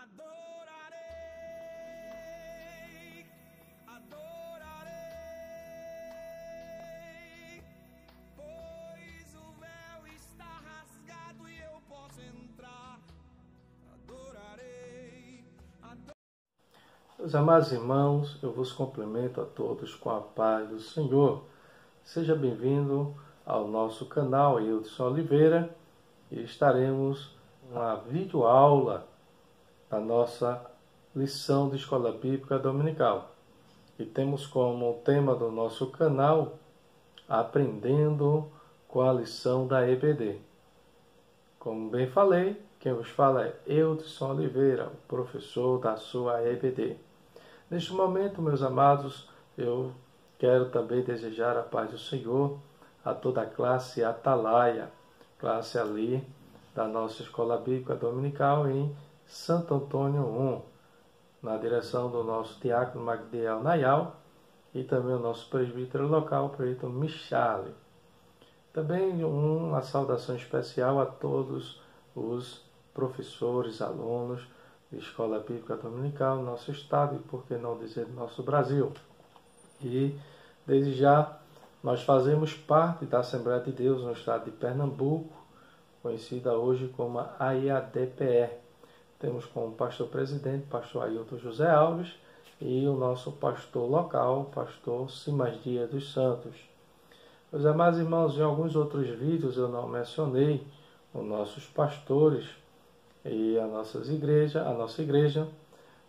Adorarei, adorarei, pois o véu está rasgado e eu posso entrar. Adorarei, Meus amados irmãos, eu vos cumprimento a todos com a paz do Senhor. Seja bem-vindo ao nosso canal Eudson Oliveira e estaremos uma videoaula da nossa lição de Escola Bíblica Dominical. E temos como tema do nosso canal Aprendendo com a lição da EBD. Como bem falei, quem vos fala é Eudson Oliveira, o professor da sua EBD. Neste momento, meus amados, eu quero também desejar a paz do Senhor a toda a classe Atalaia, classe ali da nossa Escola Bíblica Dominical em Santo Antônio 1, na direção do nosso diácono Magdiel Nayal e também o nosso presbítero local, o presbítero Michale. Também uma saudação especial a todos os professores, alunos de Escola Bíblica Dominical no nosso estado e, por que não dizer, no nosso Brasil. E, desde já, nós fazemos parte da Assembleia de Deus no estado de Pernambuco, conhecida hoje como a IADPE. Temos como pastor presidente o pastor Ailton José Alves e o nosso pastor local, o pastor Simas Dias dos Santos. Meus amados irmãos, em alguns outros vídeos eu não mencionei os nossos pastores e a nossa igreja,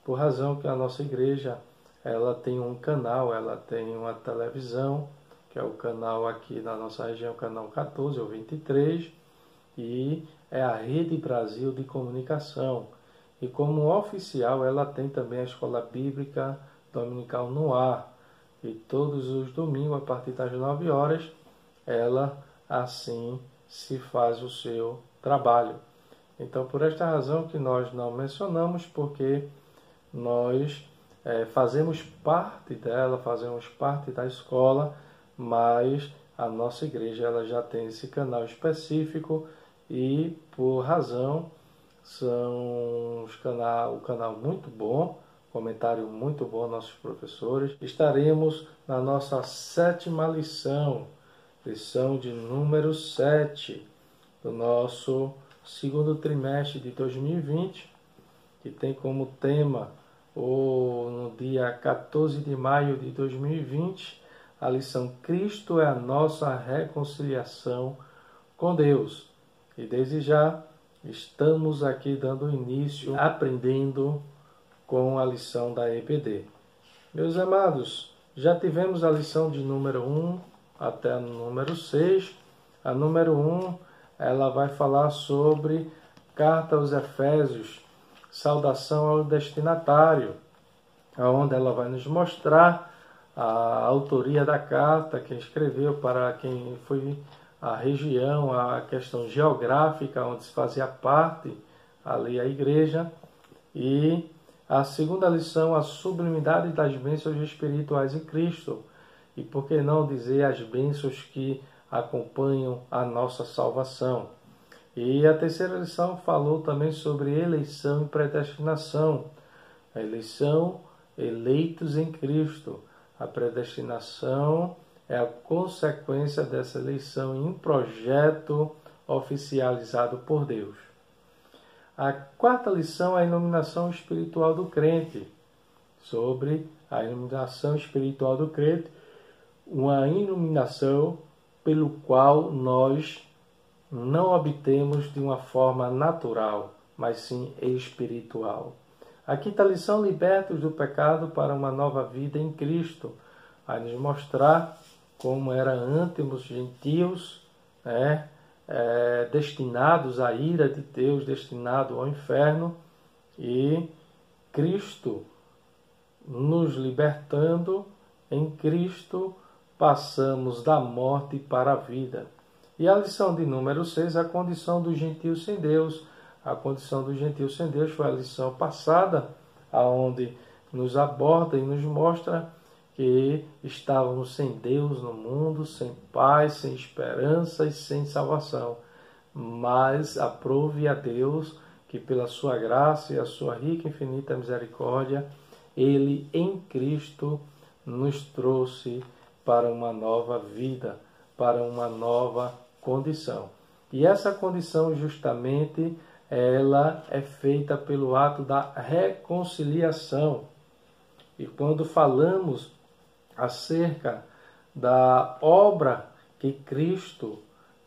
por razão que a nossa igreja ela tem um canal, ela tem uma televisão, que é o canal aqui na nossa região, canal 14 ou 23, e é a Rede Brasil de Comunicação. E como oficial, ela tem também a Escola Bíblica Dominical no ar. E todos os domingos, a partir das 9 horas, ela assim se faz o seu trabalho. Então, por esta razão que nós não mencionamos, porque nós fazemos parte dela, fazemos parte da escola, mas a nossa igreja ela já tem esse canal específico e, por razão, são o canal muito bom, comentário muito bom, nossos professores. Estaremos na nossa 7ª lição, lição de número 7, do nosso segundo trimestre de 2020, que tem como tema, no dia 14 de maio de 2020, a lição Cristo é a nossa reconciliação com Deus. E desde já estamos aqui dando início, aprendendo com a lição da EBD. Meus amados, já tivemos a lição de número 1 até a número 6. A número 1, ela vai falar sobre carta aos Efésios, saudação ao destinatário, onde ela vai nos mostrar a autoria da carta, quem escreveu, para quem foi a região, a questão geográfica onde se fazia parte ali a igreja. E a segunda lição, a sublimidade das bênçãos espirituais em Cristo. E por que não dizer as bênçãos que acompanham a nossa salvação. E a terceira lição falou também sobre eleição e predestinação. A eleição, eleitos em Cristo. A predestinação é a consequência dessa eleição em um projeto oficializado por Deus. A quarta lição é a iluminação espiritual do crente. Sobre a iluminação espiritual do crente, uma iluminação pelo qual nós não obtemos de uma forma natural, mas sim espiritual. A quinta lição, libertos do pecado para uma nova vida em Cristo, vai nos mostrar como era antes os gentios, destinados à ira de Deus, destinados ao inferno, e Cristo nos libertando, em Cristo passamos da morte para a vida. E a lição de número 6, a condição do gentio sem Deus. A condição do gentio sem Deus foi a lição passada, onde nos aborda e nos mostra que estávamos sem Deus no mundo, sem paz, sem esperança e sem salvação. Mas aprove a Deus que pela sua graça e a sua rica e infinita misericórdia, Ele em Cristo nos trouxe para uma nova vida, para uma nova condição. E essa condição justamente ela é feita pelo ato da reconciliação. E quando falamos acerca da obra que Cristo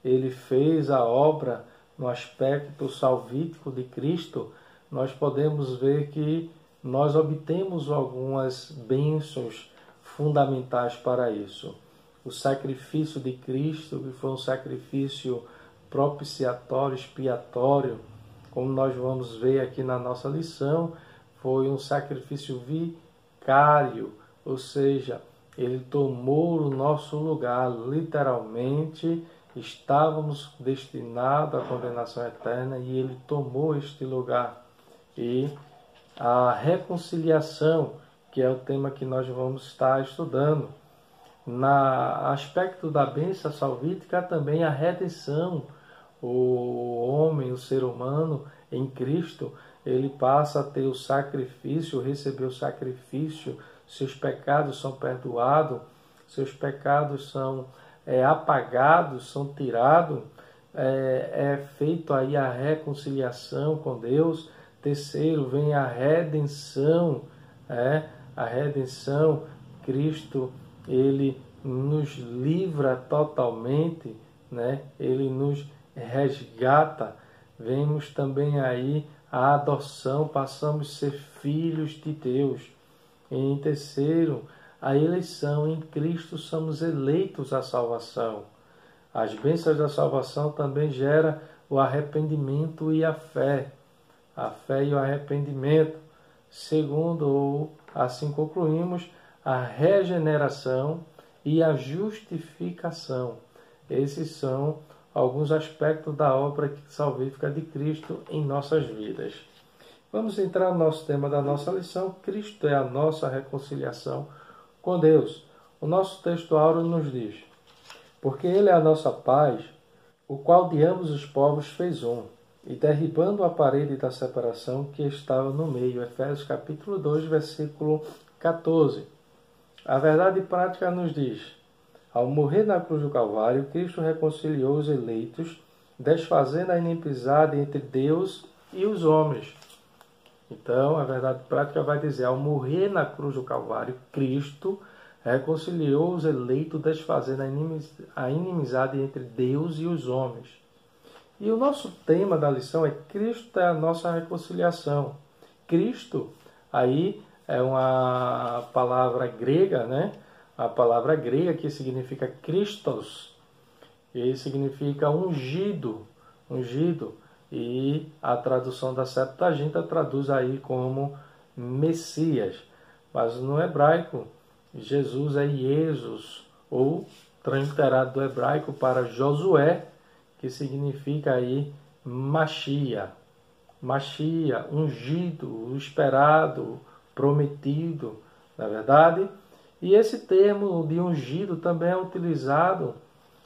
ele fez, a obra no aspecto salvífico de Cristo, nós podemos ver que nós obtemos algumas bênçãos fundamentais para isso. O sacrifício de Cristo, que foi um sacrifício propiciatório, expiatório, como nós vamos ver aqui na nossa lição, foi um sacrifício vicário, ou seja, ele tomou o nosso lugar, literalmente estávamos destinados à condenação eterna e ele tomou este lugar. E a reconciliação, que é o tema que nós vamos estar estudando, na aspecto da bênção salvífica também a redenção. O homem, o ser humano em Cristo, ele passa a ter o sacrifício, receber o sacrifício, seus pecados são perdoados, seus pecados são apagados, são tirados, é feito aí a reconciliação com Deus. Terceiro, vem a redenção, a redenção. Cristo, ele nos livra totalmente, ele nos resgata. Vemos também aí a adoção, passamos a ser filhos de Deus. Em terceiro, a eleição. Em Cristo somos eleitos à salvação. As bênçãos da salvação também geram o arrependimento e a fé. A fé e o arrependimento. Segundo, ou assim concluímos, a regeneração e a justificação. Esses são alguns aspectos da obra salvífica de Cristo em nossas vidas. Vamos entrar no nosso tema da nossa lição. Cristo é a nossa reconciliação com Deus. O nosso texto áureo nos diz: porque Ele é a nossa paz, o qual de ambos os povos fez um, e derribando a parede da separação que estava no meio. Efésios capítulo 2, versículo 14. A verdade prática nos diz: ao morrer na cruz do Calvário, Cristo reconciliou os eleitos, desfazendo a inimizade entre Deus e os homens. Então, a verdade prática vai dizer: ao morrer na cruz do Calvário, Cristo reconciliou os eleitos, desfazendo a inimizade entre Deus e os homens. E o nosso tema da lição é: Cristo é a nossa reconciliação. Cristo, aí é uma palavra grega, A palavra grega que significa Christos, e significa ungido, e a tradução da Septuaginta traduz aí como Messias. Mas no hebraico, Jesus é Jesus, ou transliterado do hebraico para Josué, que significa aí Machia, ungido, o esperado, prometido, na verdade. E esse termo de ungido também é utilizado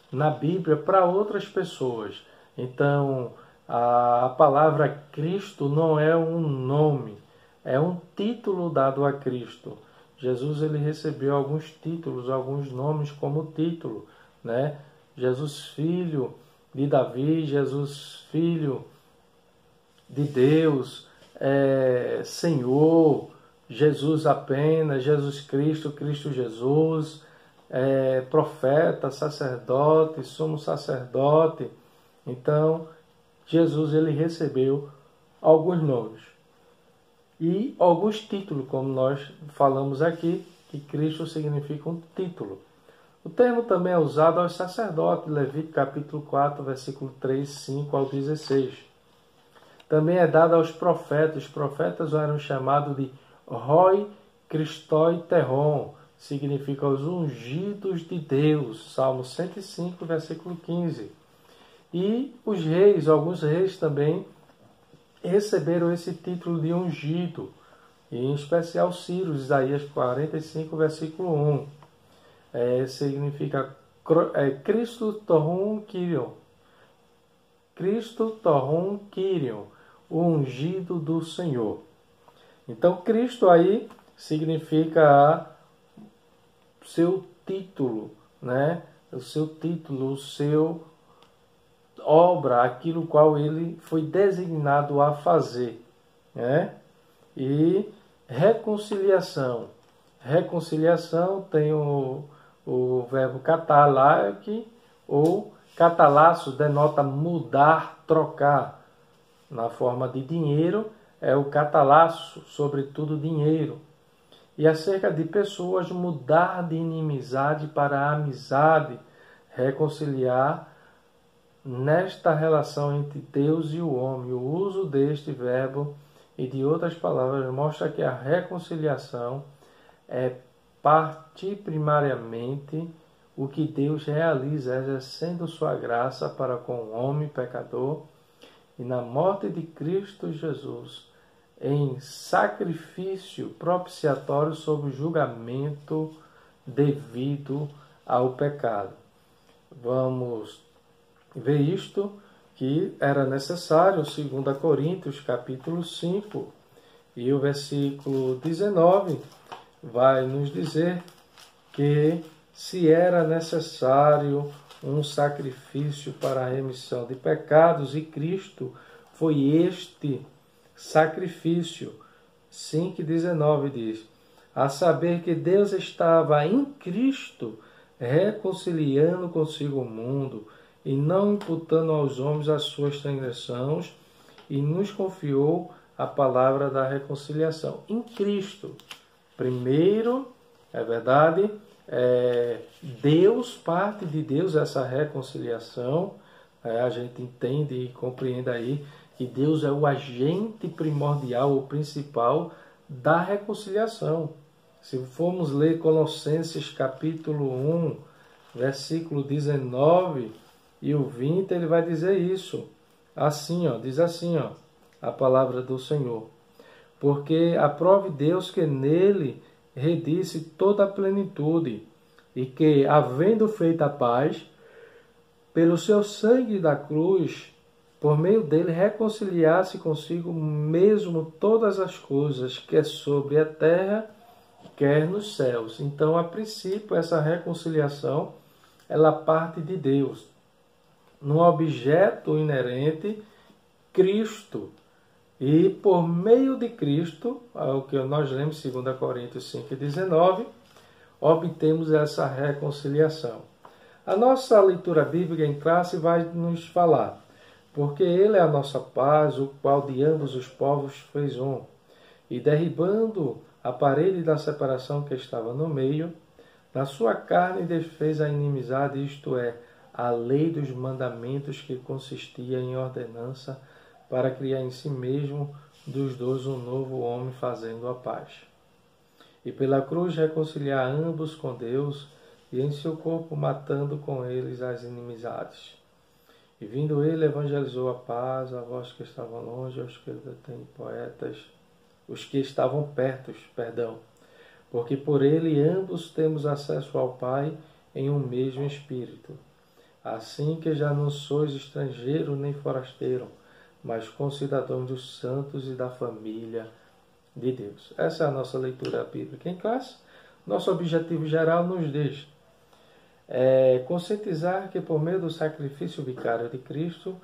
na Bíblia para outras pessoas. Então, a palavra Cristo não é um nome, é um título dado a Cristo. Jesus ele recebeu alguns títulos, alguns nomes como título, Jesus filho de Davi, Jesus filho de Deus, Senhor, Jesus apenas, Jesus Cristo, Cristo Jesus, profeta, sacerdote, sumo sacerdote. Então, Jesus ele recebeu alguns nomes e alguns títulos, como nós falamos aqui, que Cristo significa um título. O termo também é usado aos sacerdotes, Levítico capítulo 4, versículo 3, 5 ao 16. Também é dado aos profetas. Os profetas eram chamados de Roi Cristoi Terron, significa os ungidos de Deus, Salmo 105, versículo 15. E os reis, alguns reis também receberam esse título de ungido, e em especial Ciro, Isaías 45, versículo 1. Significa Cristo Torrum Kyrion. Cristo Torrum Kyrion, o ungido do Senhor. Então, Cristo aí significa seu título, né? O seu título, o seu obra, aquilo qual ele foi designado a fazer, né? E reconciliação. Reconciliação tem o verbo katalake, ou catalasso denota mudar, trocar. Na forma de dinheiro, é o catalasso, sobretudo dinheiro. E acerca de pessoas, mudar de inimizade para amizade, reconciliar nesta relação entre Deus e o homem. O uso deste verbo e de outras palavras mostra que a reconciliação é partir primariamente o que Deus realiza, exercendo sua graça para com o homem pecador, e na morte de Cristo Jesus, em sacrifício propiciatório sob o julgamento devido ao pecado. Vamos ver isto, que era necessário, 2 Coríntios, capítulo 5, e o versículo 19 vai nos dizer que se era necessário um sacrifício para a remissão de pecados, e Cristo foi este sacrifício. 5,19 diz: a saber que Deus estava em Cristo reconciliando consigo o mundo e não imputando aos homens as suas transgressões, e nos confiou a palavra da reconciliação. Em Cristo, primeiro, é verdade, Deus, parte de Deus essa reconciliação, a gente entende e compreende aí que Deus é o agente primordial ou principal da reconciliação. Se formos ler Colossenses capítulo 1, versículo 19 e o 20, ele vai dizer isso. Assim, diz assim, a palavra do Senhor. Porque aprove Deus que nele redisse toda a plenitude, e que, havendo feito a paz, pelo seu sangue da cruz, por meio dele reconciliasse consigo mesmo todas as coisas, quer sobre a terra, quer nos céus. Então, a princípio, essa reconciliação, ela parte de Deus. No objeto inerente, Cristo. E por meio de Cristo, o que nós lemos, 2 Coríntios 5,19, obtemos essa reconciliação. A nossa leitura bíblica em classe vai nos falar: porque ele é a nossa paz, o qual de ambos os povos fez um, e derribando a parede da separação que estava no meio, na sua carne desfez a inimizade, isto é, a lei dos mandamentos, que consistia em ordenança, para criar em si mesmo dos dois um novo homem, fazendo a paz. E pela cruz reconciliar ambos com Deus, e em seu corpo matando com eles as inimizades. E vindo ele, evangelizou a paz a vós que estavam longe, aos que detêm poetas, os que estavam perto, porque por ele ambos temos acesso ao Pai em um mesmo Espírito. Assim que já não sois estrangeiro nem forasteiro, mas concidadãos dos santos e da família de Deus. Essa é a nossa leitura bíblica em classe. Nosso objetivo geral nos diz conscientizar que por meio do sacrifício vicário de Cristo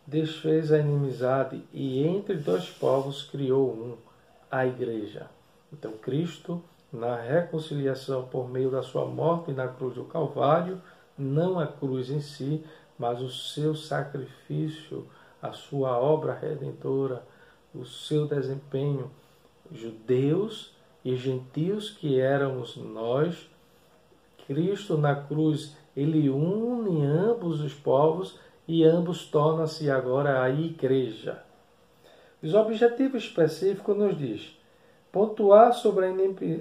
desfez a inimizade e entre dois povos criou a Igreja. Então Cristo, na reconciliação por meio da sua morte na cruz do Calvário, não a cruz em si, mas o seu sacrifício, a sua obra redentora, o seu desempenho, judeus e gentios que éramos nós, Cristo na cruz, ele une ambos os povos e ambos tornam-se agora a Igreja. Os objetivos específicos nos diz: pontuar sobre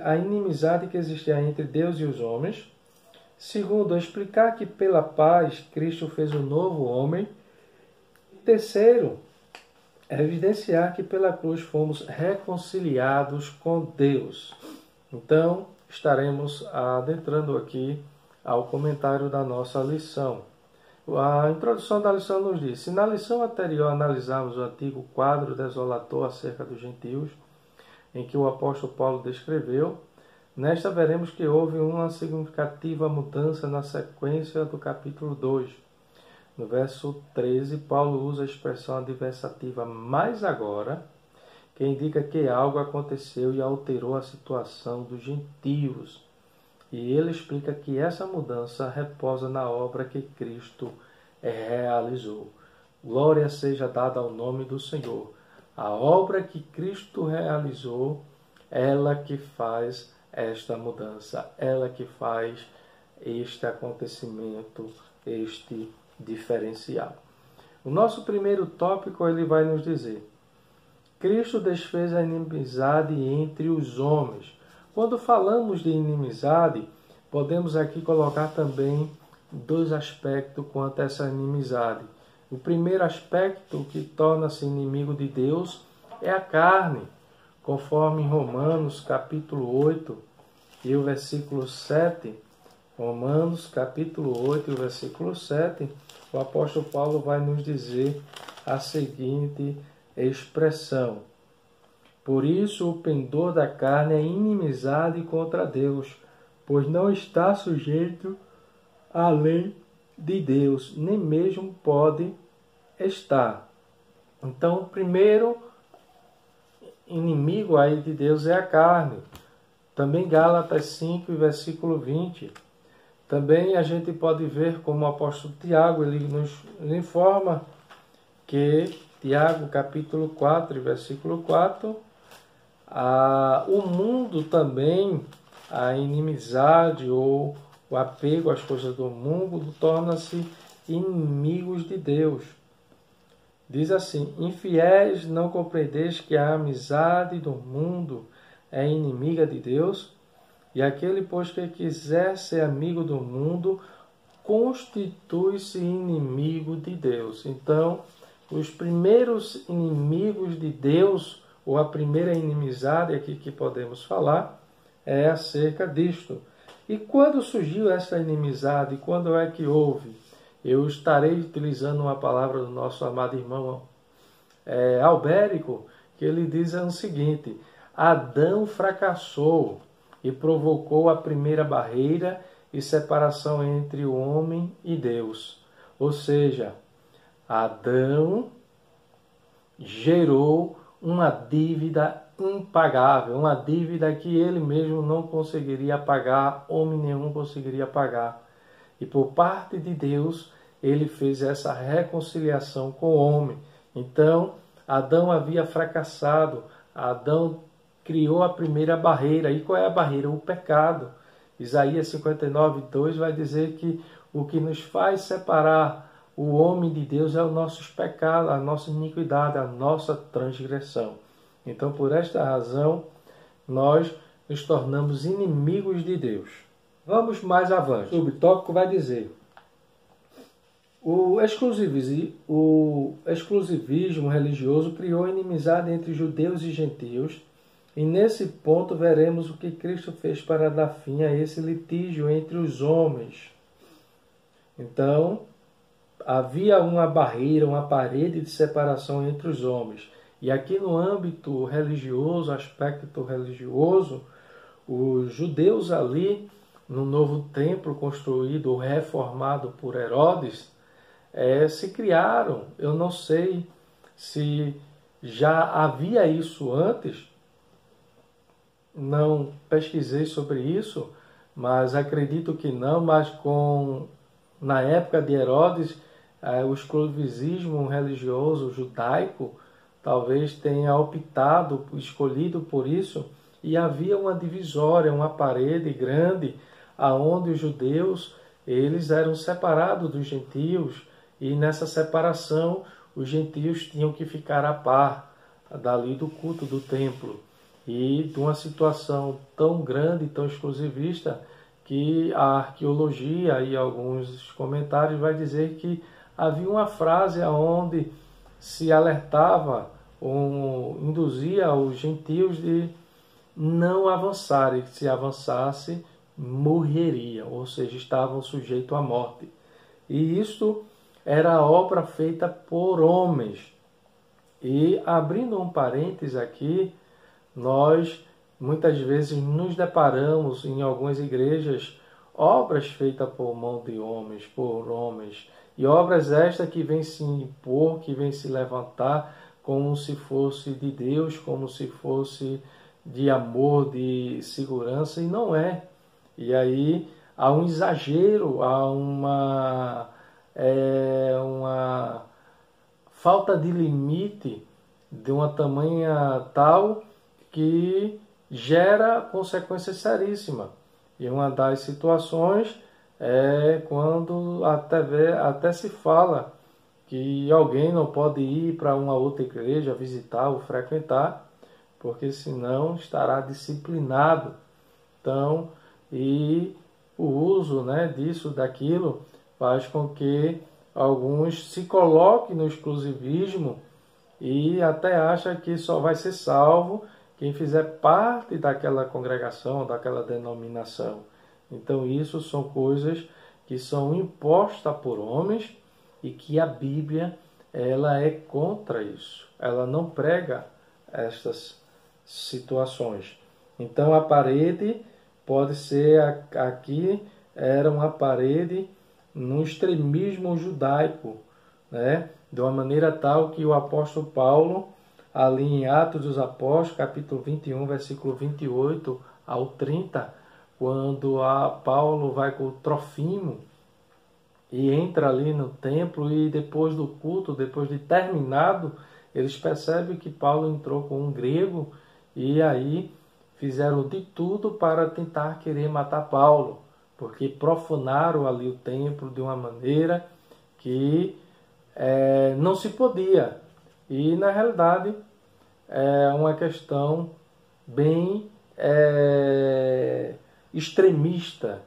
a inimizade que existia entre Deus e os homens. Segundo, explicar que pela paz Cristo fez um novo homem. Terceiro, evidenciar que pela cruz fomos reconciliados com Deus. Então, estaremos adentrando aqui ao comentário da nossa lição. A introdução da lição nos diz: se na lição anterior analisarmos o antigo quadro desolator acerca dos gentios, em que o apóstolo Paulo descreveu, nesta veremos que houve uma significativa mudança na sequência do capítulo 2. No verso 13, Paulo usa a expressão adversativa "mais agora", que indica que algo aconteceu e alterou a situação dos gentios. E ele explica que essa mudança reposa na obra que Cristo realizou. Glória seja dada ao nome do Senhor. A obra que Cristo realizou, ela que faz esta mudança, ela que faz este acontecimento, este diferencial. O nosso primeiro tópico, ele vai nos dizer: Cristo desfez a inimizade entre os homens. Quando falamos de inimizade, podemos aqui colocar também dois aspectos quanto a essa inimizade. O primeiro aspecto que torna-se inimigo de Deus é a carne, conforme em Romanos capítulo 8 e o versículo 7. Romanos capítulo 8 e o versículo 7, o apóstolo Paulo vai nos dizer a seguinte expressão: por isso o pendor da carne é inimizade contra Deus, pois não está sujeito à lei de Deus, nem mesmo pode estar. Então, o primeiro inimigo aí de Deus é a carne. Também Gálatas 5, versículo 20. Também a gente pode ver como o apóstolo Tiago, ele nos informa que, Tiago capítulo 4, versículo 4, o mundo também, a inimizade ou o apego às coisas do mundo torna-se inimigos de Deus. Diz assim: infiéis, não compreendeis que a amizade do mundo é inimiga de Deus? E aquele, pois, que quiser ser amigo do mundo, constitui-se inimigo de Deus. Então, os primeiros inimigos de Deus, ou a primeira inimizade aqui que podemos falar, é acerca disto. E quando surgiu essa inimizade? Quando é que houve? Eu estarei utilizando uma palavra do nosso amado irmão Albérico, que ele diz o seguinte: Adão fracassou e provocou a primeira barreira e separação entre o homem e Deus. Ou seja, Adão gerou uma dívida impagável, uma dívida que ele mesmo não conseguiria pagar, homem nenhum conseguiria pagar. E por parte de Deus, ele fez essa reconciliação com o homem. Então, Adão havia fracassado, Adão criou a primeira barreira. E qual é a barreira? O pecado. Isaías 59, 2 vai dizer que o que nos faz separar o homem de Deus é os nossos pecados, a nossa iniquidade, a nossa transgressão. Então, por esta razão, nós nos tornamos inimigos de Deus. Vamos mais avante. O subtópico vai dizer: o exclusivismo religioso criou inimizade entre judeus e gentios, e nesse ponto veremos o que Cristo fez para dar fim a esse litígio entre os homens. Então, havia uma barreira, uma parede de separação entre os homens. E aqui no âmbito religioso, aspecto religioso, os judeus ali, no novo templo construído ou reformado por Herodes, se criaram. Eu não sei se já havia isso antes, não pesquisei sobre isso, mas acredito que não, mas na época de Herodes, o exclusivismo religioso judaico talvez tenha escolhido por isso, e havia uma divisória, uma parede grande, aonde os judeus eles eram separados dos gentios, e nessa separação os gentios tinham que ficar a par dali do culto do templo. E de uma situação tão grande, tão exclusivista, que a arqueologia e alguns comentários vai dizer que havia uma frase onde se alertava ou induzia os gentios de não avançarem, se avançasse morreriam, ou seja, estavam sujeitos à morte. E isto era obra feita por homens. E, abrindo um parênteses aqui, nós muitas vezes nos deparamos em algumas igrejas obras feitas por mão de homens, por homens. E obras estas que vêm se impor, que vêm se levantar como se fosse de Deus, como se fosse de amor, de segurança, e não é. E aí há um exagero, há uma falta de limite de uma tamanha tal que gera consequências seríssimas. E uma das situações é quando até se fala que alguém não pode ir para uma outra igreja visitar ou frequentar, porque senão estará disciplinado. Então, e o uso, né, disso, daquilo, faz com que alguns se coloquem no exclusivismo e até acham que só vai ser salvo quem fizer parte daquela congregação, daquela denominação. Então, isso são coisas que são impostas por homens e que a Bíblia ela é contra isso. Ela não prega estas situações. Então, a parede pode ser, aqui era uma parede no extremismo judaico, né? De uma maneira tal que o apóstolo Paulo, ali em Atos dos Apóstolos, capítulo 21, versículo 28 ao 30, quando Paulo vai com o Trofimo e entra ali no templo, e depois do culto, depois de terminado, eles percebem que Paulo entrou com um grego, e aí fizeram de tudo para tentar querer matar Paulo, porque profanaram ali o templo de uma maneira que não se podia. E na realidade é uma questão bem extremista,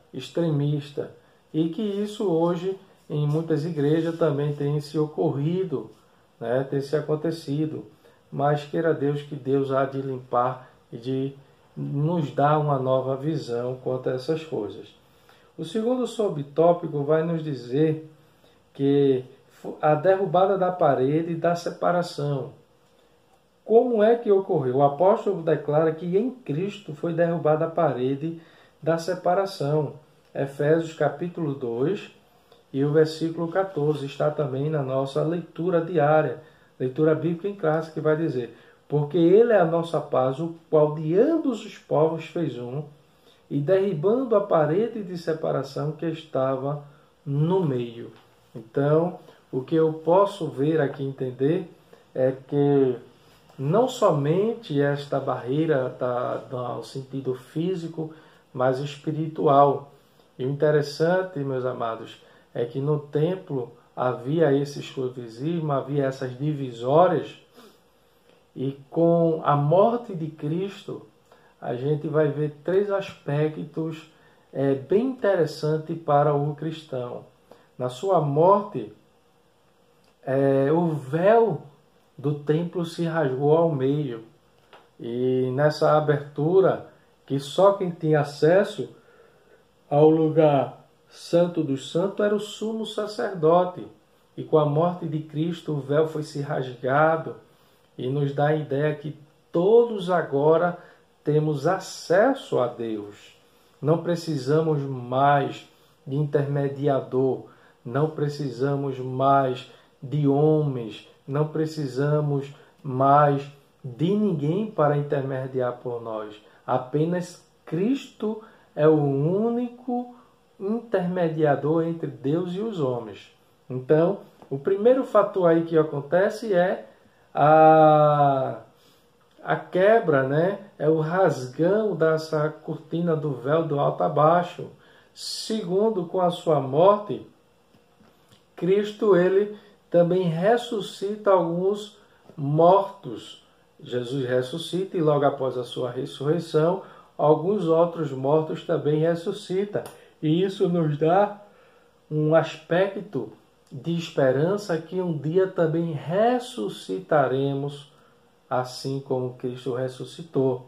e que isso hoje em muitas igrejas também tem se ocorrido, né, tem se acontecido, mas queira Deus que Deus há de limpar e de nos dar uma nova visão quanto a essas coisas. O segundo subtópico vai nos dizer que a derrubada da parede da separação. Como é que ocorreu? O apóstolo declara que em Cristo foi derrubada a parede da separação. Efésios capítulo 2 e o versículo 14 está também na nossa leitura diária, leitura bíblica em classe, que vai dizer: porque ele é a nossa paz, o qual de ambos os povos fez um, e derribando a parede de separação que estava no meio. Então, o que eu posso ver aqui, entender, é que não somente esta barreira no sentido físico, mas espiritual. E o interessante, meus amados, é que no templo havia esse exclusivismo, havia essas divisórias, e com a morte de Cristo, a gente vai ver três aspectos bem interessantes para o cristão. Na sua morte, o véu do templo se rasgou ao meio. E nessa abertura, que só quem tinha acesso ao lugar santo dos santos era o sumo sacerdote. E com a morte de Cristo, o véu foi se rasgado, e nos dá a ideia que todos agora temos acesso a Deus. Não precisamos mais de intermediador, não precisamos mais de homens, não precisamos mais de ninguém para intermediar por nós. Apenas Cristo é o único intermediador entre Deus e os homens. Então, o primeiro fator aí que acontece é a quebra, né? É o rasgão dessa cortina do véu do alto a baixo. Segundo, com a sua morte, Cristo ele também ressuscita alguns mortos. Jesus ressuscita, e logo após a sua ressurreição, alguns outros mortos também ressuscita. E isso nos dá um aspecto de esperança que um dia também ressuscitaremos, assim como Cristo ressuscitou.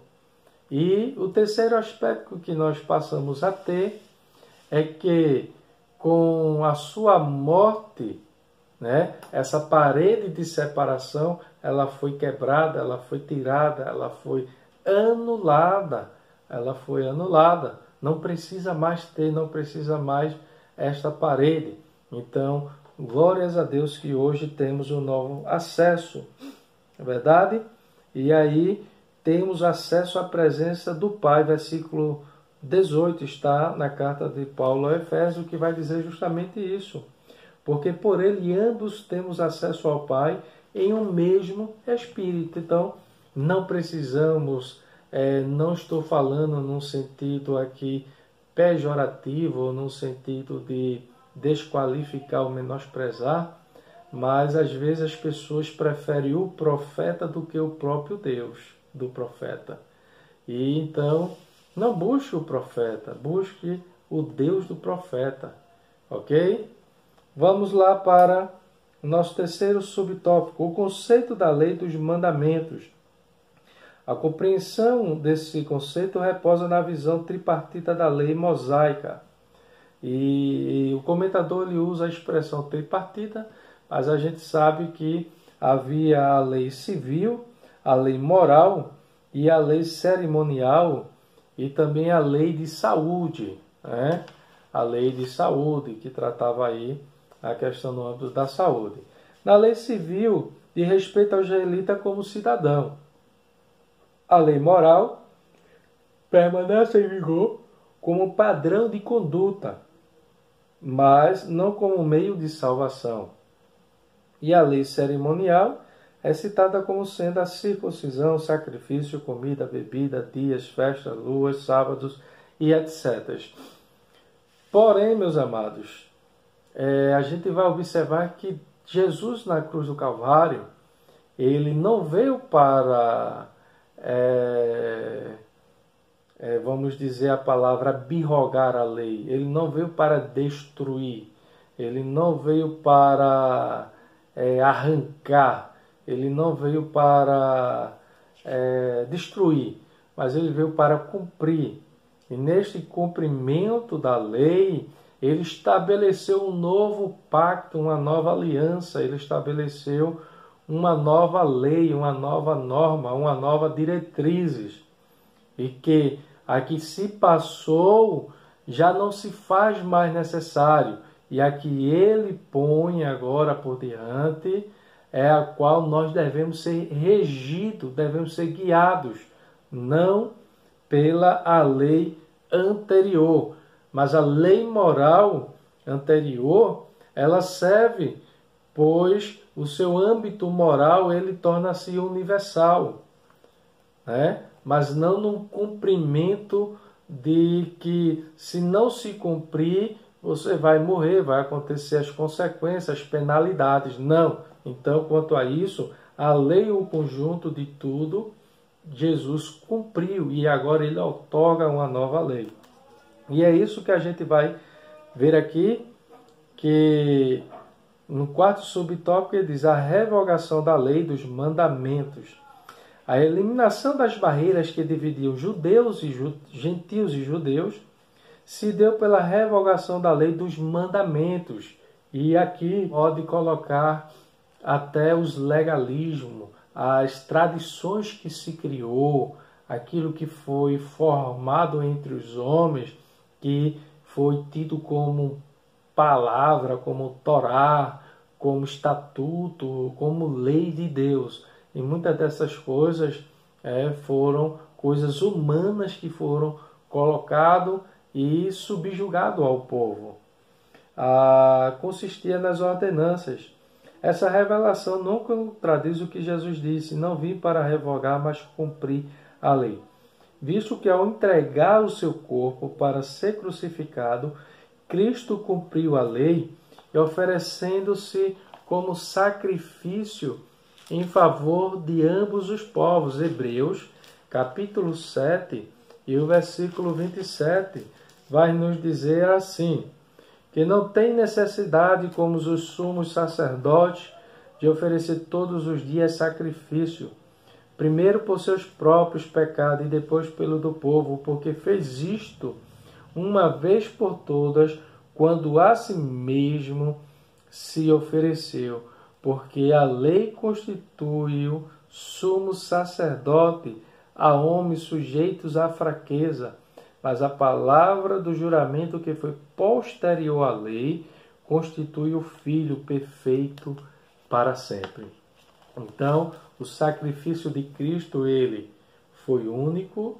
E o terceiro aspecto que nós passamos a ter é que com a sua morte, né? Essa parede de separação, ela foi quebrada, ela foi tirada, ela foi anulada. Ela foi anulada. Não precisa mais ter, não precisa mais esta parede. Então, glórias a Deus que hoje temos um novo acesso. É verdade? E aí temos acesso à presença do Pai. Versículo 18 está na carta de Paulo a Efésios, que vai dizer justamente isso. Porque por ele ambos temos acesso ao Pai em um mesmo Espírito. Então, não precisamos, não estou falando num sentido aqui pejorativo, ou num sentido de desqualificar ou menosprezar, mas às vezes as pessoas preferem o profeta do que o próprio Deus do profeta. E então, não busque o profeta, busque o Deus do profeta. Ok? Vamos lá para o nosso terceiro subtópico, o conceito da lei dos mandamentos. A compreensão desse conceito reposa na visão tripartita da lei mosaica. E o comentador ele usa a expressão tripartita, mas a gente sabe que havia a lei civil, a lei moral e a lei cerimonial e também a lei de saúde, né? A lei de saúde, que tratava aí a questão no âmbito da saúde. Na lei civil, de respeito ao israelita como cidadão. A lei moral permanece em vigor como padrão de conduta, mas não como meio de salvação. E a lei cerimonial é citada como sendo a circuncisão, sacrifício, comida, bebida, dias, festas, luas, sábados e etc. Porém, meus amados, a gente vai observar que Jesus na cruz do Calvário, ele não veio para, vamos dizer a palavra, abrogar a lei. Ele não veio para destruir. Ele não veio para arrancar. Ele não veio para destruir, mas ele veio para cumprir. E neste cumprimento da lei, ele estabeleceu um novo pacto, uma nova aliança, ele estabeleceu uma nova lei, uma nova norma, uma nova diretrizes. E que a que se passou já não se faz mais necessário. E a que ele põe agora por diante é a qual nós devemos ser regidos, devemos ser guiados, não pela a lei anterior. Mas a lei moral anterior, ela serve, pois o seu âmbito moral ele torna-se universal, né? Mas não num cumprimento de que, se não se cumprir, você vai morrer, vai acontecer as consequências, as penalidades. Não. Então, quanto a isso, a lei, o conjunto de tudo, Jesus cumpriu e agora ele outorga uma nova lei. E é isso que a gente vai ver aqui, que no quarto subtópico ele diz a revogação da lei dos mandamentos. A eliminação das barreiras que dividiam judeus e gentios e judeus se deu pela revogação da lei dos mandamentos. E aqui pode colocar até os legalismos, as tradições que se criou, aquilo que foi formado entre os homens, que foi tido como palavra, como Torá, como estatuto, como lei de Deus. E muitas dessas coisas foram coisas humanas que foram colocadas e subjugado ao povo. Consistia nas ordenanças. Essa revelação não contradiz o que Jesus disse: não vim para revogar, mas cumprir a lei. Visto que ao entregar o seu corpo para ser crucificado, Cristo cumpriu a lei, oferecendo-se como sacrifício em favor de ambos os povos. Hebreus, capítulo 7, e o versículo 27, vai nos dizer assim: que não tem necessidade, como os sumos sacerdotes, de oferecer todos os dias sacrifício, primeiro por seus próprios pecados e depois pelo do povo, porque fez isto uma vez por todas, quando a si mesmo se ofereceu, porque a lei constitui-o sumo sacerdote a homens sujeitos à fraqueza, mas a palavra do juramento que foi posterior à lei constitui o Filho perfeito para sempre. Então, o sacrifício de Cristo, ele foi único,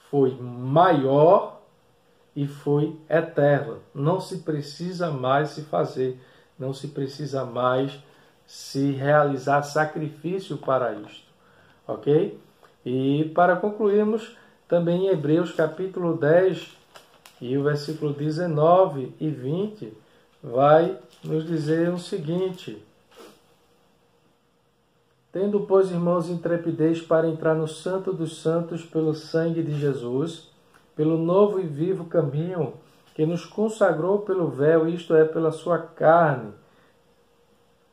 foi maior e foi eterno. Não se precisa mais se fazer, não se precisa mais se realizar sacrifício para isto. Ok? E para concluirmos, também em Hebreus capítulo 10 e o versículo 19 e 20 vai nos dizer o seguinte: tendo, pois, irmãos, intrepidez para entrar no Santo dos Santos pelo sangue de Jesus, pelo novo e vivo caminho que nos consagrou pelo véu, isto é, pela sua carne,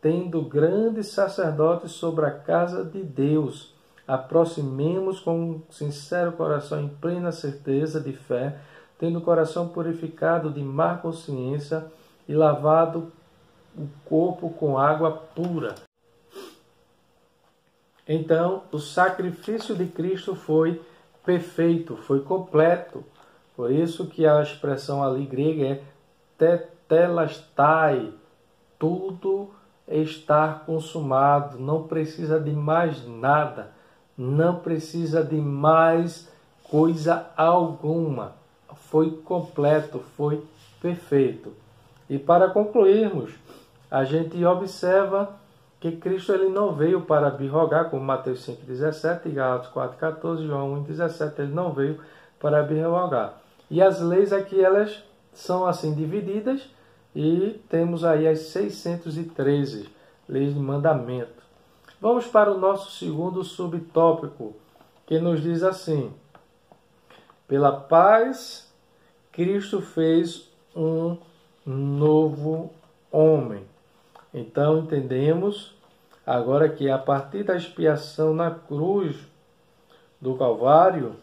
tendo grande sacerdote sobre a casa de Deus, aproximemos com sincero coração em plena certeza de fé, tendo o coração purificado de má consciência e lavado o corpo com água pura. Então, o sacrifício de Cristo foi perfeito, foi completo. Por isso que a expressão ali grega é tetelestai, tudo está consumado, não precisa de mais nada, não precisa de mais coisa alguma. Foi completo, foi perfeito. E para concluirmos, a gente observa que Cristo ele não veio para birrogar, como Mateus 5,17, Gálatas 4,14, João 1,17, ele não veio para birrogar. E as leis aqui, elas são assim divididas, e temos aí as 613 leis de mandamento. Vamos para o nosso segundo subtópico, que nos diz assim: pela paz, Cristo fez um novo homem. Então entendemos agora que a partir da expiação na cruz do Calvário,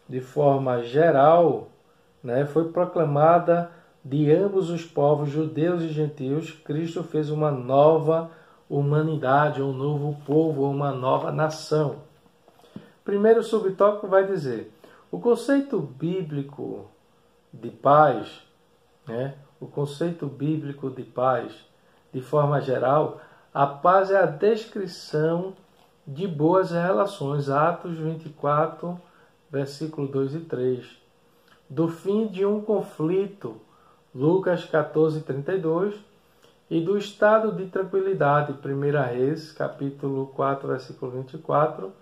de forma geral, foi proclamada de ambos os povos, judeus e gentios, Cristo fez uma nova humanidade, um novo povo, uma nova nação. Primeiro subtópico vai dizer: o conceito bíblico de paz, o conceito bíblico de paz, de forma geral, a paz é a descrição de boas relações, Atos 24, versículo 2 e 3. Do fim de um conflito, Lucas 14, 32. E do estado de tranquilidade, 1 Reis, capítulo 4, versículo 24.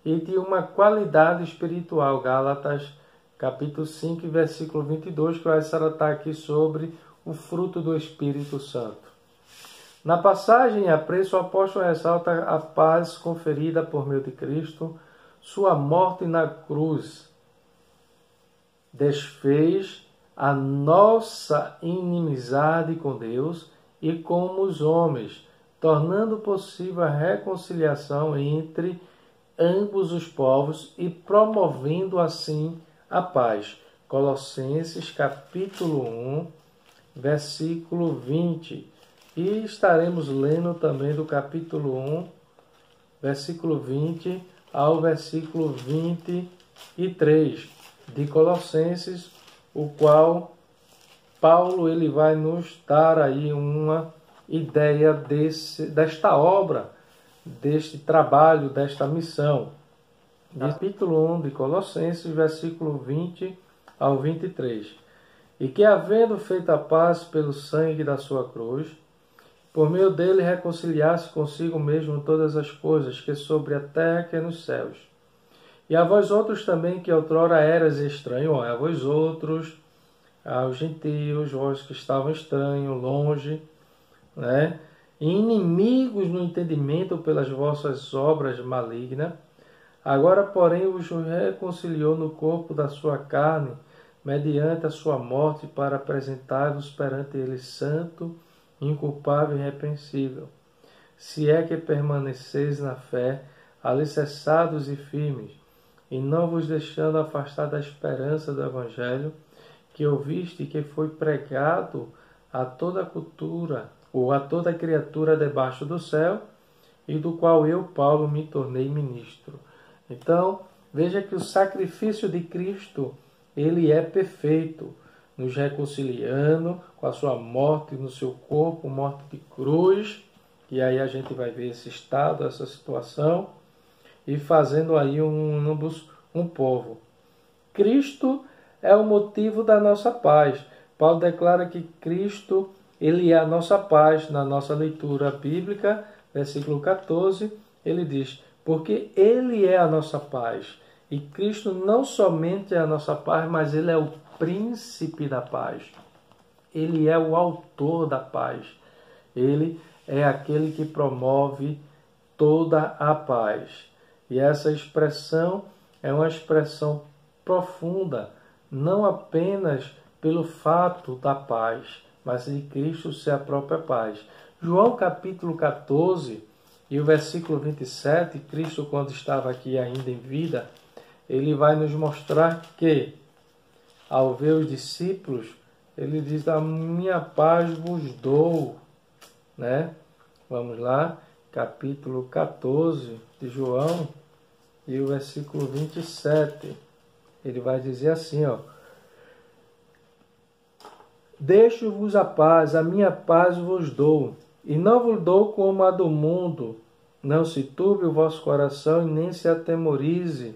E de uma qualidade espiritual, Gálatas, capítulo 5, versículo 22, que vai tratar aqui sobre o fruto do Espírito Santo. Na passagem a preço, o apóstolo ressalta a paz conferida por meio de Cristo, sua morte na cruz desfez a nossa inimizade com Deus e com os homens, tornando possível a reconciliação entre ambos os povos e promovendo assim a paz. Colossenses capítulo 1, versículo 20. E estaremos lendo também do capítulo 1, versículo 20 ao versículo 23 de Colossenses, o qual Paulo ele vai nos dar aí uma ideia desta obra, deste trabalho, desta missão. Capítulo 1 de Colossenses, versículo 20 ao 23. E que, havendo feito a paz pelo sangue da sua cruz, por meio dele reconciliasse consigo mesmo todas as coisas, que sobre a terra que nos céus. E a vós outros também, que outrora eras estranhos, a vós outros, aos gentios, vós que estavam estranhos, longe, e inimigos no entendimento pelas vossas obras malignas, agora, porém, os reconciliou no corpo da sua carne, mediante a sua morte, para apresentar-vos perante ele santo, inculpável e irrepreensível. Se é que permaneceis na fé, alicerçados e firmes, e não vos deixando afastar da esperança do Evangelho, que ouviste e que foi pregado a toda cultura, ou a toda criatura debaixo do céu, e do qual eu, Paulo, me tornei ministro. Então, veja que o sacrifício de Cristo, ele é perfeito, nos reconciliando com a sua morte no seu corpo, morte de cruz, e aí a gente vai ver esse estado, essa situação, e fazendo aí um povo. Cristo é o motivo da nossa paz. Paulo declara que Cristo, ele é a nossa paz. Na nossa leitura bíblica, versículo 14, ele diz, porque ele é a nossa paz. E Cristo não somente é a nossa paz, mas ele é o príncipe da paz. Ele é o autor da paz. Ele é aquele que promove toda a paz. E essa expressão é uma expressão profunda, não apenas pelo fato da paz, mas de Cristo ser a própria paz. João capítulo 14 e o versículo 27, Cristo, quando estava aqui ainda em vida, ele vai nos mostrar que, ao ver os discípulos, ele diz, a minha paz vos dou, né? Vamos lá, capítulo 14 de João e o versículo 27. Ele vai dizer assim, ó, deixo-vos a paz, a minha paz vos dou, e não vos dou como a do mundo. Não se turbe o vosso coração e nem se atemorize.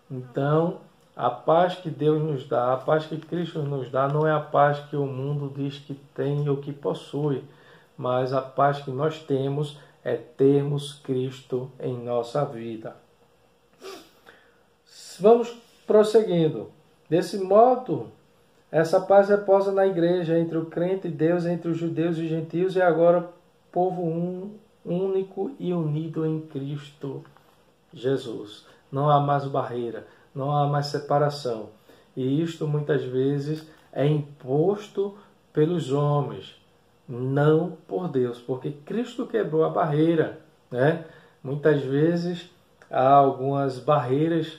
Então, a paz que Deus nos dá, a paz que Cristo nos dá, não é a paz que o mundo diz que tem ou que possui, mas a paz que nós temos é termos Cristo em nossa vida. Vamos prosseguindo. Desse modo, essa paz repousa na igreja, entre o crente e Deus, entre os judeus e os gentios, e agora povo único e unido em Cristo Jesus. Não há mais barreira, não há mais separação. E isto muitas vezes é imposto pelos homens, não por Deus, porque Cristo quebrou a barreira, né? Muitas vezes há algumas barreiras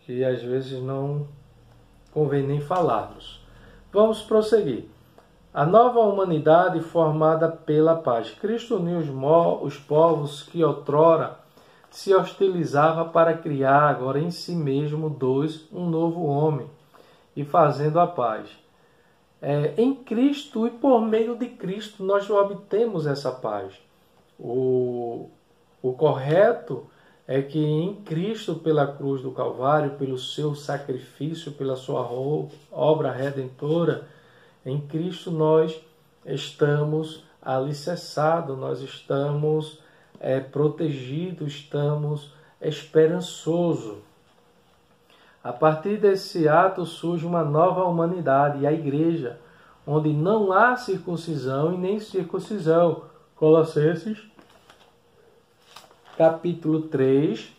que às vezes não convém nem falarmos. Vamos prosseguir. A nova humanidade formada pela paz. Cristo uniu os povos que outrora se hostilizava para criar agora em si mesmo um novo homem, e fazendo a paz. Em Cristo e por meio de Cristo nós obtemos essa paz. O correto é que em Cristo, pela cruz do Calvário, pelo seu sacrifício, pela sua obra redentora, em Cristo nós estamos alicerçados, nós estamos protegidos, estamos esperançosos. A partir desse ato surge uma nova humanidade, e a igreja, onde não há circuncisão e nem circuncisão. Colossenses capítulo 3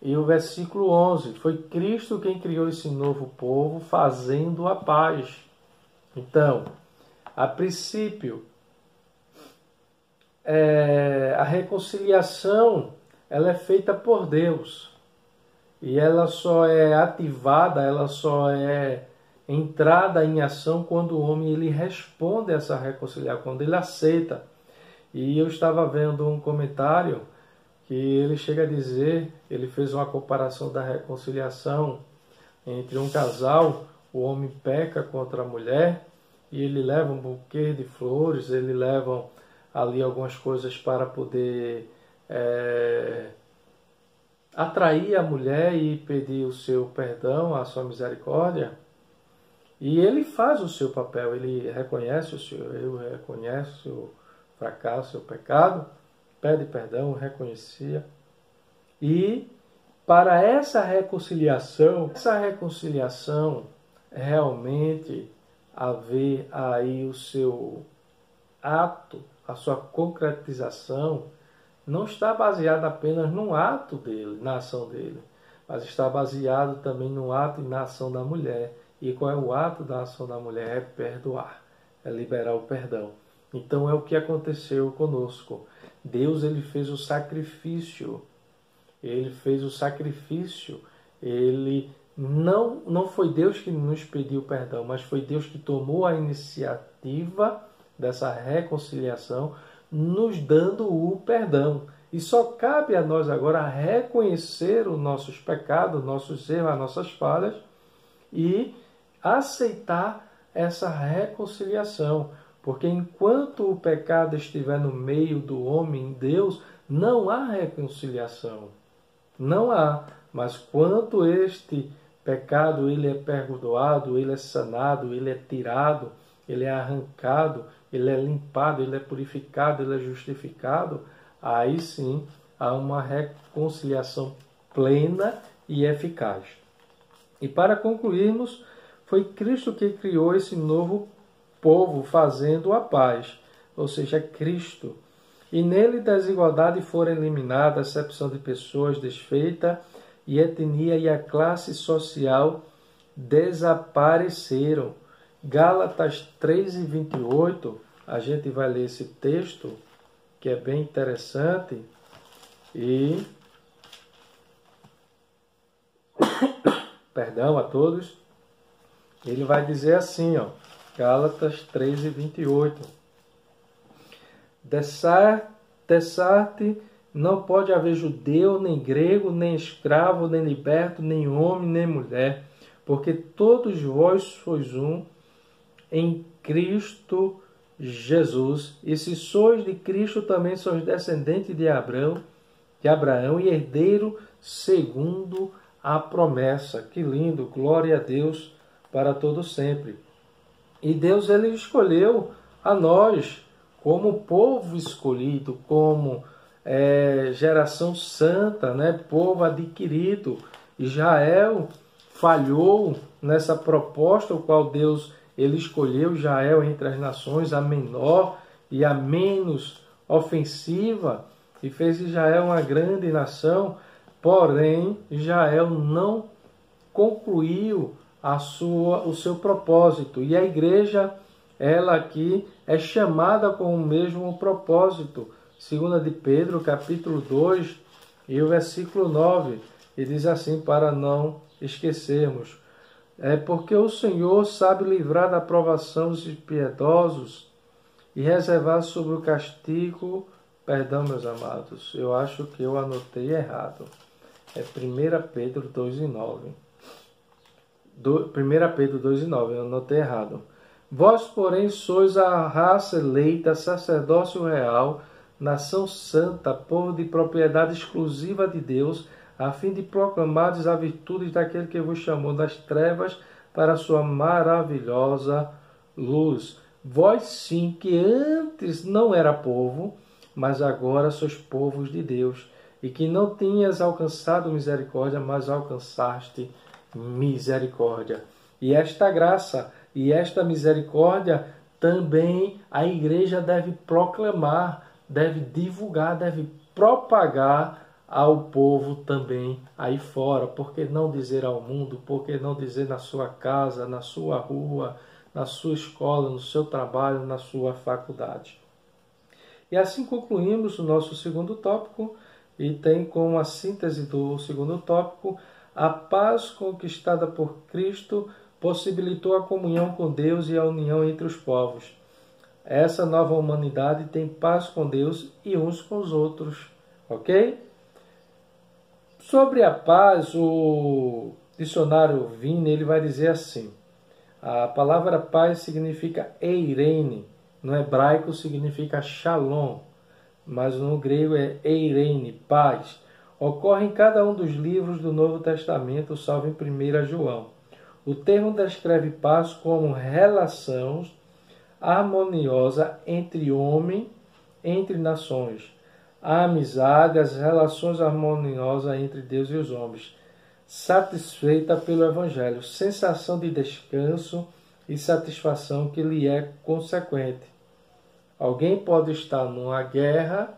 e o versículo 11. Foi Cristo quem criou esse novo povo, fazendo a paz. Então, a princípio, a reconciliação ela é feita por Deus. E ela só é ativada, ela só é entrada em ação quando o homem ele responde a essa reconciliação, quando ele aceita. E eu estava vendo um comentário que ele chega a dizer, ele fez uma comparação da reconciliação entre um casal, o homem peca contra a mulher, e ele leva um buquê de flores, ele leva ali algumas coisas para poder atrair a mulher e pedir o seu perdão, a sua misericórdia. E ele faz o seu papel, ele reconhece o seu erro, reconhece o seu fracasso, o seu pecado, pede perdão, reconhecia. E para essa reconciliação realmente haver aí o seu ato, a sua concretização, não está baseado apenas no ato dele, na ação dele, mas está baseado também no ato e na ação da mulher. E qual é o ato da ação da mulher? É perdoar, é liberar o perdão. Então é o que aconteceu conosco. Deus ele fez o sacrifício. Ele fez o sacrifício. Ele não foi Deus que nos pediu perdão, mas foi Deus que tomou a iniciativa dessa reconciliação, nos dando o perdão. E só cabe a nós agora reconhecer os nossos pecados, nossos erros, as nossas falhas e aceitar essa reconciliação. Porque enquanto o pecado estiver no meio do homem e Deus, não há reconciliação. Não há. Mas quando este pecado ele é perdoado, ele é sanado, ele é tirado, ele é arrancado, ele é limpado, ele é purificado, ele é justificado, aí sim há uma reconciliação plena e eficaz. E para concluirmos, foi Cristo que criou esse novo povo fazendo a paz, ou seja, Cristo. E nele desigualdade foram eliminadas, acepção de pessoas desfeita e etnia e a classe social desapareceram. Gálatas 3:28, a gente vai ler esse texto, que é bem interessante, e perdão a todos, ele vai dizer assim, ó, Gálatas 3:28. Dessarte não pode haver judeu, nem grego, nem escravo, nem liberto, nem homem, nem mulher, porque todos vós sois um em Cristo Jesus. E se sois de Cristo, também sois descendente de Abraão e herdeiro segundo a promessa. Que lindo, glória a Deus para todo sempre. E Deus ele escolheu a nós como povo escolhido, como geração santa, né? Povo adquirido. Israel falhou nessa proposta, o qual Deus ele escolheu Israel entre as nações, a menor e a menos ofensiva, e fez Israel uma grande nação. Porém, Israel não concluiu o seu propósito. E a igreja, ela aqui é chamada com o mesmo propósito. 2 de Pedro, capítulo 2, e o versículo 9, e diz assim, para não esquecermos. É porque o Senhor sabe livrar da provação os impiedosos e reservar sobre o castigo. Perdão, meus amados, eu acho que eu anotei errado. É 1 Pedro 2:9. 1 Pedro 2:9, eu anotei errado. Vós, porém, sois a raça eleita, sacerdócio real, nação santa, povo de propriedade exclusiva de Deus, a fim de proclamardes a virtude daquele que vos chamou das trevas para a sua maravilhosa luz. Vós sim, que antes não era povo, mas agora sois povos de Deus, e que não tinhas alcançado misericórdia, mas alcançaste misericórdia. E esta graça e esta misericórdia também a igreja deve proclamar, deve divulgar, deve propagar ao povo também aí fora. Por que não dizer ao mundo? Por que não dizer na sua casa, na sua rua, na sua escola, no seu trabalho, na sua faculdade? E assim concluímos o nosso segundo tópico, e tem como a síntese do segundo tópico: a paz conquistada por Cristo possibilitou a comunhão com Deus e a união entre os povos. Essa nova humanidade tem paz com Deus e uns com os outros. Ok? Sobre a paz, o dicionário Vine, ele vai dizer assim: a palavra paz significa eirene, no hebraico significa shalom, mas no grego é eirene, paz. Ocorre em cada um dos livros do Novo Testamento, salvo em 1 João. O termo descreve paz como relação harmoniosa entre homem, entre nações. A amizade, as relações harmoniosas entre Deus e os homens. Satisfeita pelo Evangelho, sensação de descanso e satisfação que lhe é consequente. Alguém pode estar numa guerra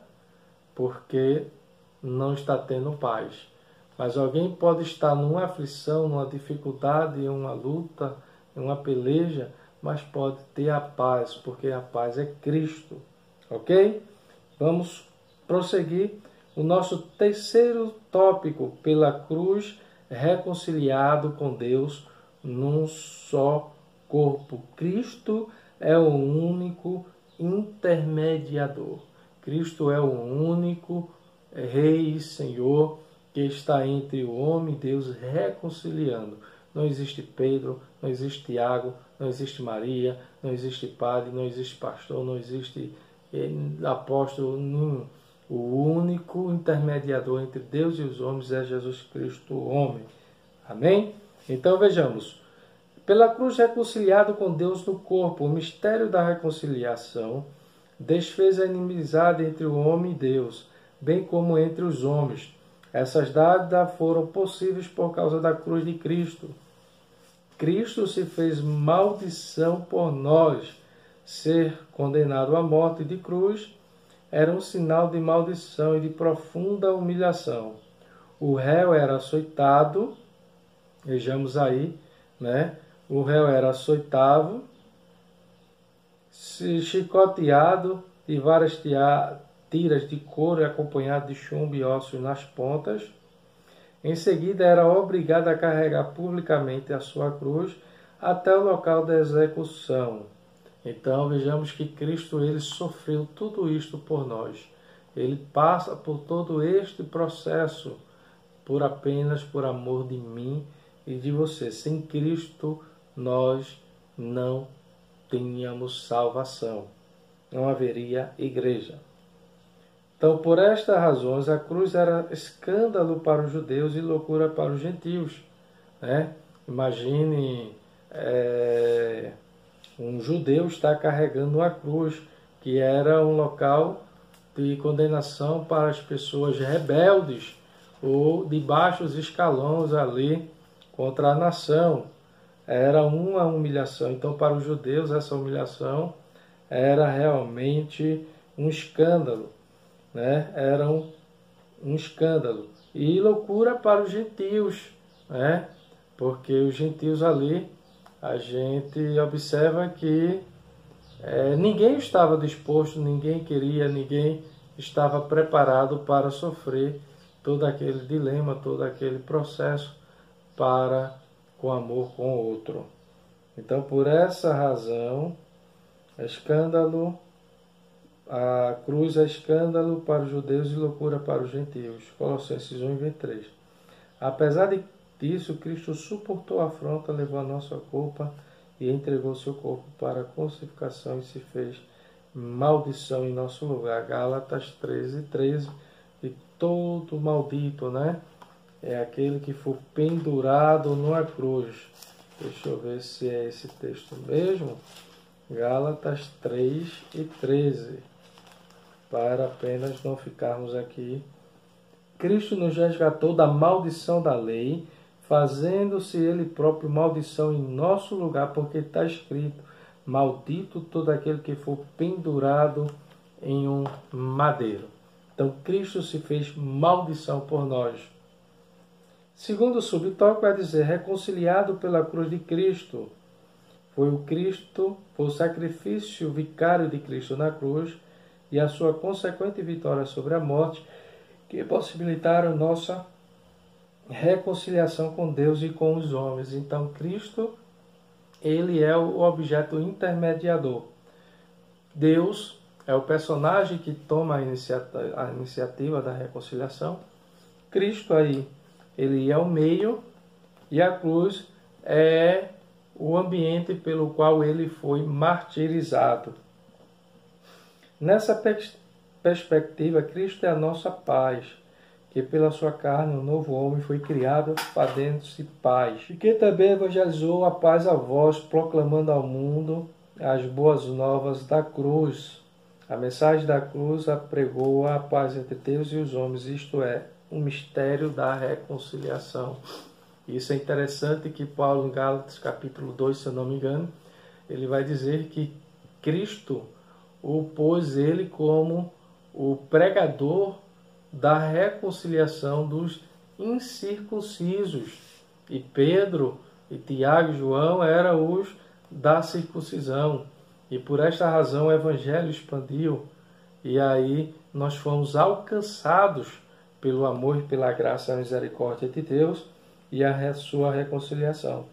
porque não está tendo paz. Mas alguém pode estar numa aflição, numa dificuldade, em uma luta, em uma peleja, mas pode ter a paz, porque a paz é Cristo. Ok? Vamos prosseguir. O nosso terceiro tópico: pela cruz, reconciliado com Deus num só corpo. Cristo é o único intermediador. Cristo é o único Rei e Senhor que está entre o homem e Deus reconciliando. Não existe Pedro, não existe Tiago, não existe Maria, não existe padre, não existe pastor, não existe apóstolo nenhum. O único intermediador entre Deus e os homens é Jesus Cristo, o homem. Amém? Então vejamos. Pela cruz reconciliado com Deus no corpo, o mistério da reconciliação desfez a inimizade entre o homem e Deus, bem como entre os homens. Essas dádidas foram possíveis por causa da cruz de Cristo. Cristo se fez maldição por nós. Ser condenado à morte de cruz era um sinal de maldição e de profunda humilhação. O réu era açoitado, vejamos aí, né? O réu era açoitado, chicoteado de várias tiras de couro acompanhado de chumbo e ossos nas pontas. Em seguida, era obrigado a carregar publicamente a sua cruz até o local da execução. Então, vejamos que Cristo ele sofreu tudo isto por nós. Ele passa por todo este processo apenas por amor de mim e de você. Sem Cristo, nós não tínhamos salvação. Não haveria igreja. Então, por estas razões, a cruz era escândalo para os judeus e loucura para os gentios. Né? Imagine um judeu estar carregando uma cruz, que era um local de condenação para as pessoas rebeldes ou de baixos escalões ali contra a nação. Era uma humilhação. Então, para os judeus, essa humilhação era realmente um escândalo. Né? Era um escândalo. E loucura para os gentios, né? Porque os gentios ali, a gente observa que ninguém estava disposto, ninguém queria, ninguém estava preparado para sofrer todo aquele dilema, todo aquele processo com amor com o outro. Então, por essa razão, escândalo. A cruz é escândalo para os judeus e loucura para os gentios. Colossenses 1:23. Apesar disso, Cristo suportou a afronta, levou a nossa culpa e entregou seu corpo para a crucificação e se fez maldição em nosso lugar. Gálatas 13:13. E todo maldito, né? É aquele que for pendurado numa cruz. Deixa eu ver se é esse texto mesmo. Gálatas 3:13. Para apenas não ficarmos aqui. Cristo nos resgatou da maldição da lei, fazendo-se Ele próprio maldição em nosso lugar, porque está escrito: maldito todo aquele que for pendurado em um madeiro. Então, Cristo se fez maldição por nós. Segundo subtópico, vai dizer, reconciliado pela cruz de Cristo. Foi o sacrifício vicário de Cristo na cruz, e a sua consequente vitória sobre a morte, que possibilitaram nossa reconciliação com Deus e com os homens. Então, Cristo, ele é o objeto intermediador. Deus é o personagem que toma a iniciativa da reconciliação. Cristo aí, ele é o meio, e a cruz é o ambiente pelo qual ele foi martirizado. Nessa perspectiva, Cristo é a nossa paz, que pela sua carne o novo homem foi criado fazendo-se paz, e que também evangelizou a paz a vós, proclamando ao mundo as boas novas da cruz. A mensagem da cruz apregou a paz entre Deus e os homens, isto é, o mistério da reconciliação. Isso é interessante que Paulo, em Gálatas capítulo 2, se eu não me engano, ele vai dizer que Cristo o pôs ele como o pregador da reconciliação dos incircuncisos. E Pedro, e Tiago e João eram os da circuncisão. E por esta razão o evangelho expandiu. E aí nós fomos alcançados pelo amor e pela graça e a misericórdia de Deus e a sua reconciliação.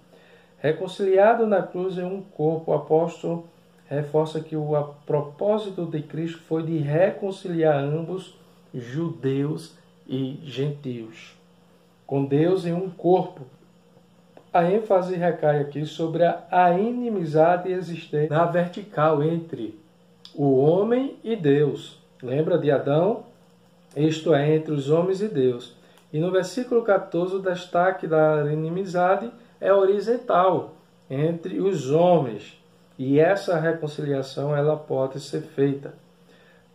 Reconciliado na cruz em um corpo, o apóstolo reforça que o propósito de Cristo foi de reconciliar ambos, judeus e gentios, com Deus em um corpo. A ênfase recai aqui sobre a inimizade existente na vertical entre o homem e Deus. Lembra de Adão? Isto é, entre os homens e Deus. E no versículo 14, o destaque da inimizade é horizontal, entre os homens. E essa reconciliação ela pode ser feita.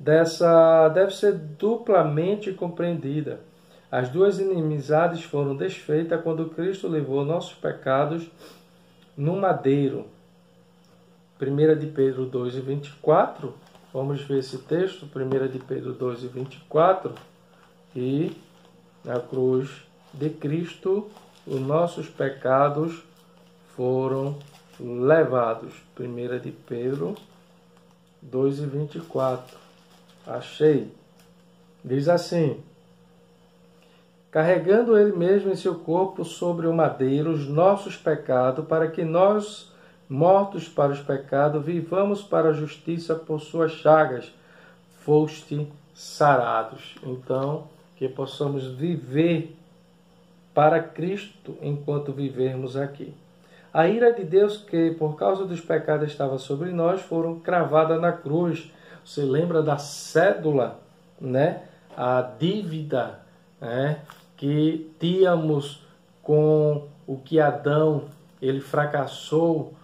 Deve ser duplamente compreendida. As duas inimizades foram desfeitas quando Cristo levou nossos pecados no madeiro. 1 de Pedro 2:24. Vamos ver esse texto, 1 de Pedro 2:24. E na cruz de Cristo, os nossos pecados foram levados. 1 de Pedro 2:24. Achei. Diz assim: carregando ele mesmo em seu corpo sobre o madeiro os nossos pecados, para que nós, mortos para os pecados, vivamos para a justiça. Por suas chagas foste sarados. Então, que possamos viver para Cristo enquanto vivermos aqui. A ira de Deus, que por causa dos pecados estava sobre nós, foram cravadas na cruz. Você lembra da cédula, né? A dívida, né? Que tínhamos com o que Adão ele fracassou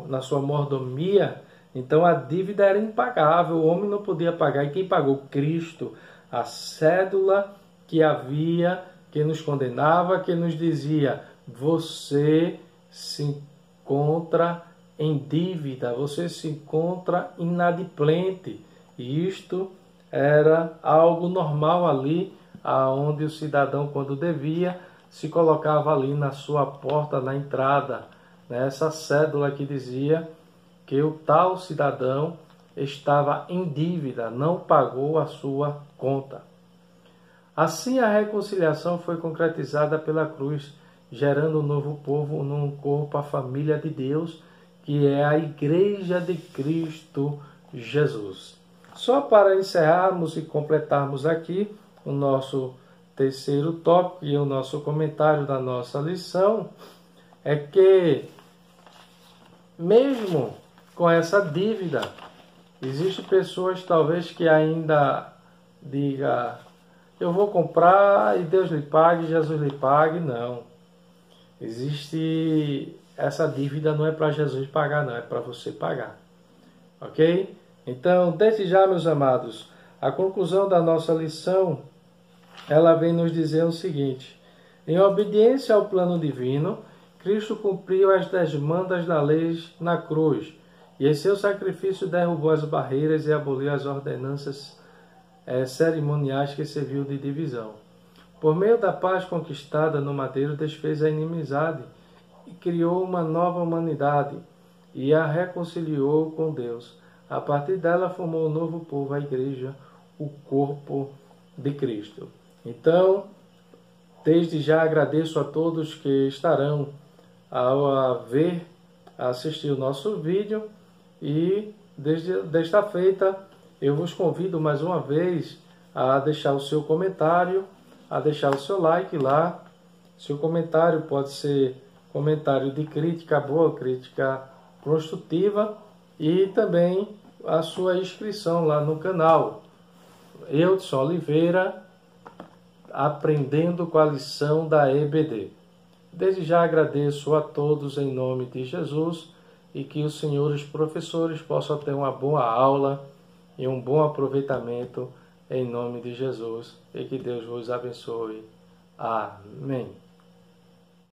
na sua mordomia. Então a dívida era impagável, o homem não podia pagar. E quem pagou? Cristo. A cédula que havia, que nos condenava, que nos dizia: você se encontra em dívida, você se encontra inadimplente. E isto era algo normal ali, aonde o cidadão, quando devia, se colocava ali na sua porta, na entrada, nessa cédula que dizia que o tal cidadão estava em dívida, não pagou a sua conta. Assim, a reconciliação foi concretizada pela cruz, gerando um novo povo num corpo, a família de Deus, que é a Igreja de Cristo Jesus. Só para encerrarmos e completarmos aqui o nosso terceiro tópico e o nosso comentário da nossa lição, é que mesmo com essa dívida, existem pessoas talvez que ainda diga: eu vou comprar e Deus lhe pague, Jesus lhe pague. Não. Existe essa dívida, não é para Jesus pagar, não, é para você pagar. Ok? Então, desde já, meus amados, a conclusão da nossa lição, ela vem nos dizer o seguinte: em obediência ao plano divino, Cristo cumpriu as demandas da lei na cruz, e em seu sacrifício derrubou as barreiras e aboliu as ordenanças cerimoniais que serviu de divisão. Por meio da paz conquistada no madeiro, desfez a inimizade e criou uma nova humanidade e a reconciliou com Deus. A partir dela formou um novo povo, a igreja, o corpo de Cristo. Então, desde já agradeço a todos que estarão ao assistir o nosso vídeo, e desta feita eu vos convido mais uma vez a deixar o seu comentário, a deixar o seu like lá. Seu comentário pode ser comentário de crítica boa, crítica construtiva, e também a sua inscrição lá no canal Eudson Oliveira, aprendendo com a lição da EBD. Desde já agradeço a todos em nome de Jesus, e que os senhores professores possam ter uma boa aula e um bom aproveitamento em nome de Jesus, e que Deus vos abençoe. Amém.